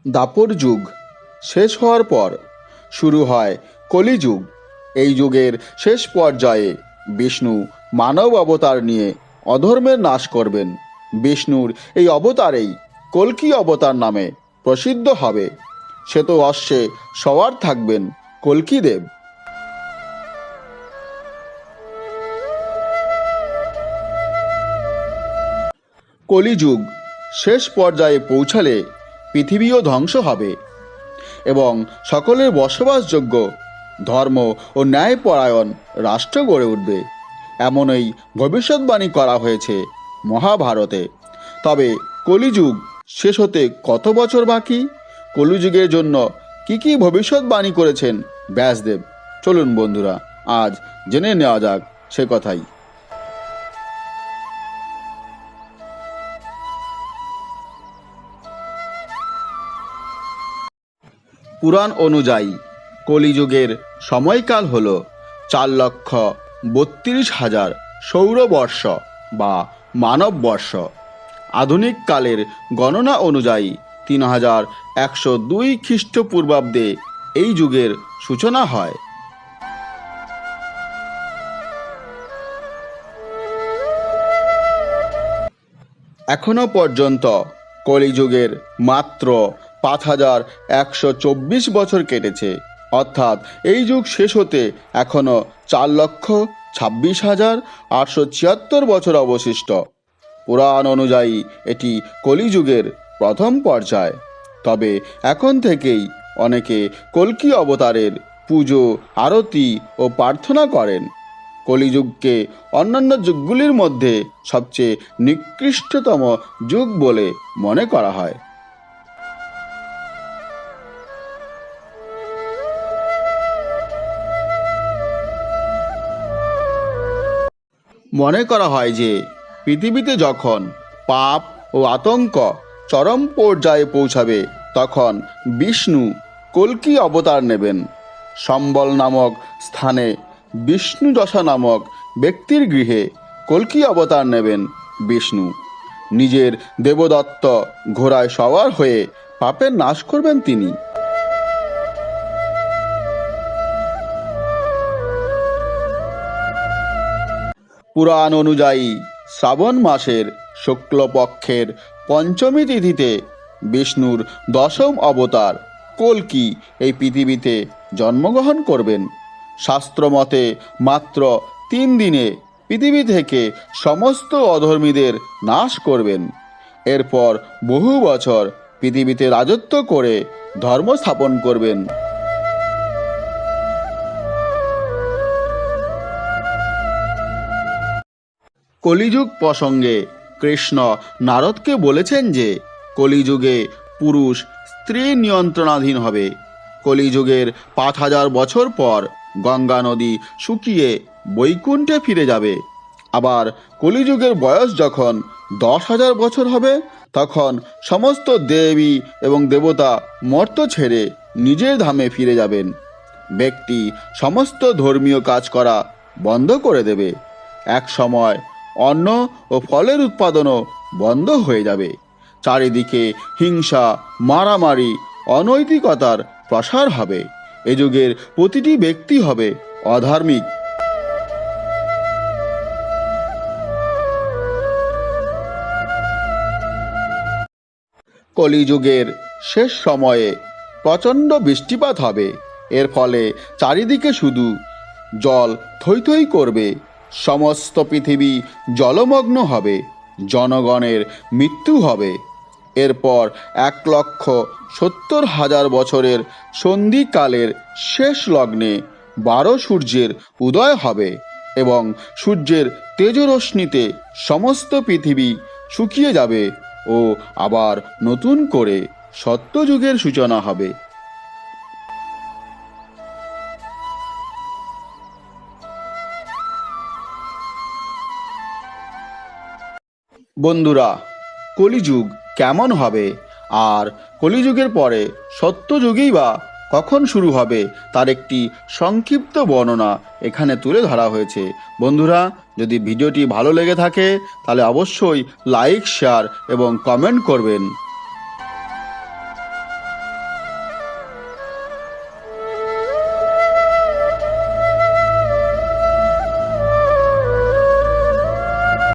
দাপর যুগ শেষ হওয়ার পর শুরু হয় কলিযুগ। এই যুগের শেষ পর্যায়ে বিষ্ণু মানব অবতার নিয়ে অধর্মের নাশ করবেন। বিষ্ণুর এই অবতারেই কল্কি অবতার নামে প্রসিদ্ধ হবে। শ্বেত অশ্বে সওয়ার থাকবেন কল্কি দেব। কলিযুগ শেষ পর্যায়ে পৌঁছালে পৃথিবীও ধ্বংস হবে এবং সকলের বসবাসযোগ্য ধর্ম ও ন্যায়পরায়ণ রাষ্ট্র গড়ে উঠবে, এমনই ভবিষ্যৎবাণী করা হয়েছে মহাভারতে। তবে কলিযুগ শেষ হতে কত বছর বাকি? কলিযুগের জন্য কি ভবিষ্যৎবাণী করেছেন ব্যাসদেব? চলুন বন্ধুরা, আজ জেনে নেওয়া যাক সে কথাই। পুরাণ অনুযায়ী কলিযুগের সময়কাল হল 4,32,000 সৌরবর্ষ বা মানববর্ষ। আধুনিক কালের গণনা অনুযায়ী 3,102 খ্রিস্টপূর্বাব্দে এই যুগের সূচনা হয়। এখনো পর্যন্ত কলিযুগের মাত্র 5,124 বছর কেটেছে, অর্থাৎ এই যুগ শেষ হতে এখনও 4,26,876 বছর অবশিষ্ট। পুরাণ অনুযায়ী এটি কলিযুগের প্রথম পর্যায়। তবে এখন থেকেই অনেকে কল্কি অবতারের পুজো, আরতি ও প্রার্থনা করেন। কলিযুগকে অন্যান্য যুগগুলির মধ্যে সবচেয়ে নিকৃষ্টতম যুগ বলে মনে করা হয়। মনে করা হয় যে পৃথিবীতে যখন পাপ ও আতঙ্ক চরম পর্যায়ে পৌঁছাবে, তখন বিষ্ণু কল্কি অবতার নেবেন। সম্বল নামক স্থানে বিষ্ণুদশা নামক ব্যক্তির গৃহে কল্কি অবতার নেবেন বিষ্ণু। নিজের দেবদত্ত ঘোড়ায় সওয়ার হয়ে পাপের নাশ করবেন তিনি। পুরাণ অনুযায়ী শ্রাবণ মাসের শুক্লপক্ষের পঞ্চমী তিথিতে বিষ্ণুর দশম অবতার কল্কি এই পৃথিবীতে জন্মগ্রহণ করবেন। শাস্ত্রমতে মাত্র 3 দিনে পৃথিবী থেকে সমস্ত অধর্মীদের নাশ করবেন। এরপর বহু বছর পৃথিবীতে রাজত্ব করে ধর্ম স্থাপন করবেন। কলিযুগ প্রসঙ্গে কৃষ্ণ নারদকে বলেছেন যে কলিযুগে পুরুষ স্ত্রী নিয়ন্ত্রণাধীন হবে। কলিযুগের 5,000 বছর পর গঙ্গা নদী শুকিয়ে বৈকুণ্ঠে ফিরে যাবে। আবার কলিযুগের বয়স যখন 10,000 বছর হবে, তখন সমস্ত দেবী এবং দেবতা মর্ত ছেড়ে নিজের ধামে ফিরে যাবেন। ব্যক্তি সমস্ত ধর্মীয় কাজ করা বন্ধ করে দেবে। এক সময় অন্ন ও ফলের উৎপাদনও বন্ধ হয়ে যাবে। চারিদিকে হিংসা, মারামারি, অনৈতিকতার প্রসার হবে। এ যুগের প্রতিটি ব্যক্তি হবে অধার্মিক। কলিযুগের শেষ সময়ে প্রচণ্ড বৃষ্টিপাত হবে। এর ফলে চারিদিকে শুধু জল থই থই করবে। সমস্ত পৃথিবী জলমগ্ন হবে। জনগণের মৃত্যু হবে। এরপর 1,70,000 বছরের সন্ধিকালের শেষ লগ্নে 12 সূর্যের উদয় হবে এবং সূর্যের তেজরশ্মিতে সমস্ত পৃথিবী শুকিয়ে যাবে ও আবার নতুন করে সত্যযুগের সূচনা হবে। বন্ধুরা, কলিযুগ কেমন হবে আর কলিযুগের পরে সত্যযুগেই বা কখন শুরু হবে, তার একটি সংক্ষিপ্ত বর্ণনা এখানে তুলে ধরা হয়েছে। বন্ধুরা, যদি ভিডিওটি ভালো লেগে থাকে তাহলে অবশ্যই লাইক, শেয়ার এবং কমেন্ট করবেন।